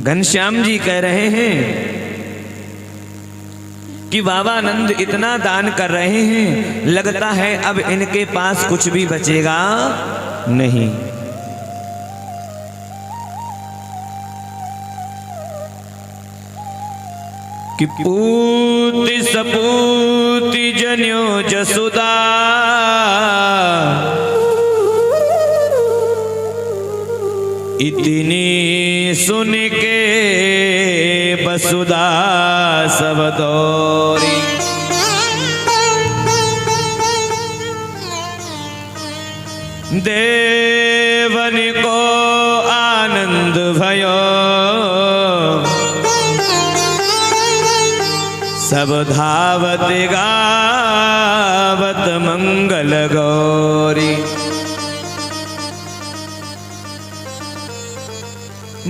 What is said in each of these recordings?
घनश्याम जी कह रहे हैं कि बाबा नंद इतना दान कर रहे हैं, लगता है अब इनके पास कुछ भी बचेगा नहीं। कि पूति सपूति जन्यो जसुदा, इतनी सुन के बसुदा सब दौरी। देवन को आनंद भयो, सब धावत गावत मंगल गौरी।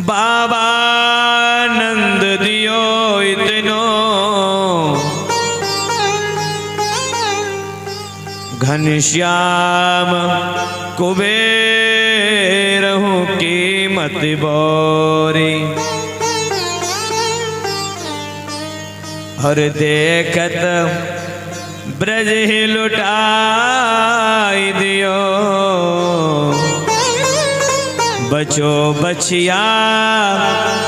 बाबा नंद दियो इतनो, घनश्याम कुबेर हूँ कीमत बोरी। और देखत ब्रज ही लुटाई दियो, बचो बछिया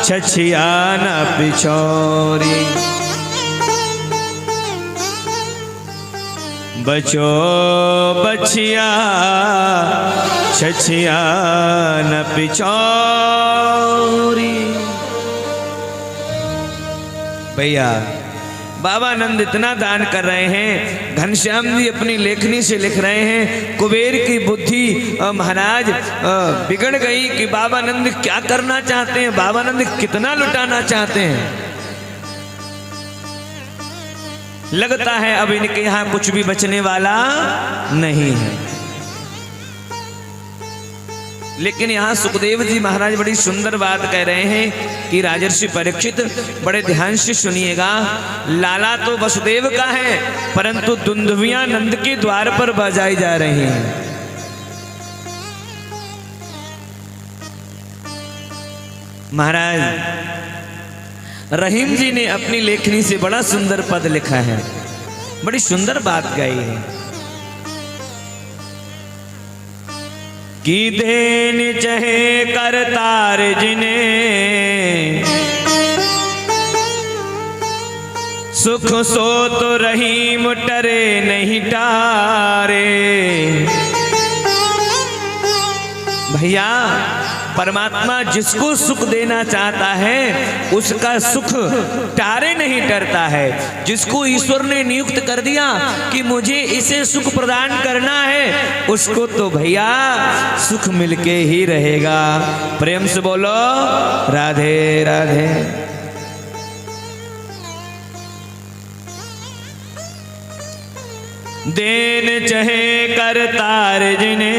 छछिया न पिछोरी। बचो बछिया छछिया न पिछोरी। भैया बाबा नंद इतना दान कर रहे हैं, घनश्याम जी अपनी लेखनी से लिख रहे हैं। कुबेर की बुद्धि महाराज बिगड़ गई कि बाबा नंद क्या करना चाहते हैं, बाबा नंद कितना लुटाना चाहते हैं। लगता है अब इनके यहाँ कुछ भी बचने वाला नहीं है। लेकिन यहाँ सुखदेव जी महाराज बड़ी सुंदर बात कह रहे हैं कि राजर्षि परीक्षित बड़े ध्यान से सुनिएगा। लाला तो वसुदेव का है, परंतु दुंदुभियां नंद के द्वार पर बजाई जा रही हैं। महाराज रहीम जी ने अपनी लेखनी से बड़ा सुंदर पद लिखा है, बड़ी सुंदर बात गाई है कि देन चहे करतार जिने, सुख सो तो रहीम टरे नहीं टारे। भैया परमात्मा जिसको सुख देना चाहता है उसका सुख टारे नहीं टरता है। जिसको ईश्वर ने नियुक्त कर दिया कि मुझे इसे सुख प्रदान करना है, उसको तो भैया सुख मिलके ही रहेगा। प्रेम से बोलो राधे राधे। देन चहे करतार जिने,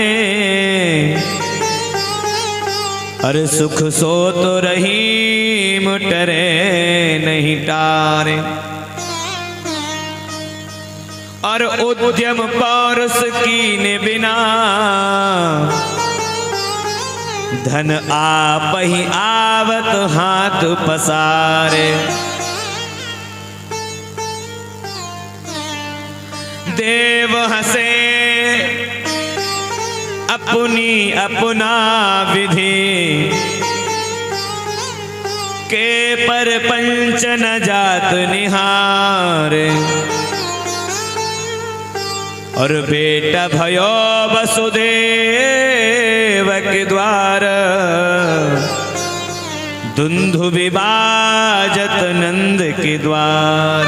अरे सुख सो तो रहीम टरे नहीं टारे। और उद्यम पौरुष कीने बिना, धन आप ही आवत हाथ पसारे। देव हंसे अपनी अपना विधि, के पर पंच न जात निहार। और बेटा भयो वसुदेव के द्वार, दुंदु विबाजत नंद के द्वार।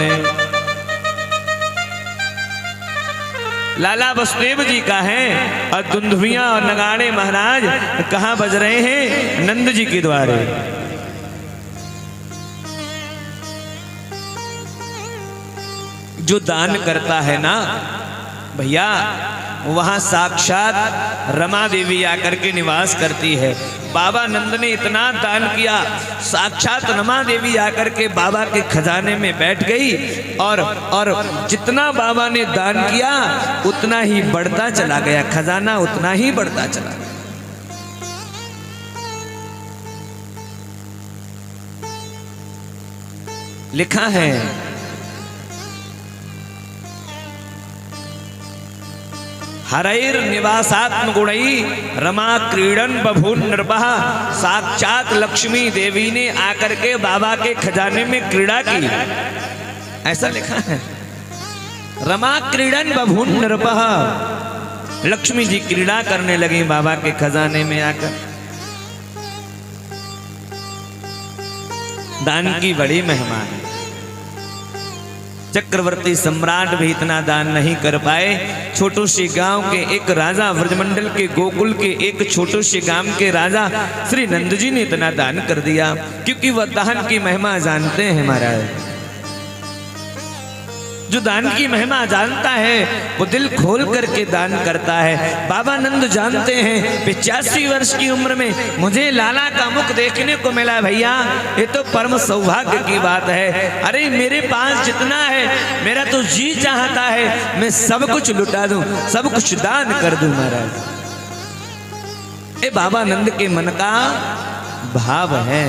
लाला वसुदेव जी का है और दुंदुभियां और नगाड़े महाराज कहाँ बज रहे हैं? नंद जी के द्वारे। जो दान करता है ना भैया, वहां साक्षात रमा देवी आकर के निवास करती है। बाबा नंद ने इतना दान किया, साक्षात रमा देवी आकर के बाबा के खजाने में बैठ गई और जितना बाबा ने दान किया उतना ही बढ़ता चला गया, खजाना उतना ही बढ़ता चला गया। लिखा है हरैर निवासात्म गुणई रमा क्रीडन बभून नृपः। साक्षात लक्ष्मी देवी ने आकर के बाबा के खजाने में क्रीड़ा की, ऐसा लिखा है। रमा क्रीडन बभून नृपः, लक्ष्मी जी क्रीड़ा करने लगी बाबा के खजाने में आकर। दान की बड़ी महिमा है। चक्रवर्ती सम्राट भी इतना दान नहीं कर पाए। छोटू सी गांव के एक राजा, व्रजमंडल के गोकुल के एक छोटू सी गांव के राजा श्री नंद जी ने इतना दान कर दिया, क्योंकि वह दान की महिमा जानते हैं महाराज। जो दान की महिमा जानता है वो दिल खोल करके दान करता है। बाबा नंद जानते हैं 85 वर्ष की उम्र में मुझे लाला का मुख देखने को मिला भैया, ये तो परम सौभाग्य की बात है। अरे मेरे पास जितना है, मेरा तो जी चाहता है मैं सब कुछ लुटा दूं, सब कुछ दान कर दूं महाराज। ये बाबा नंद के मन का भाव है।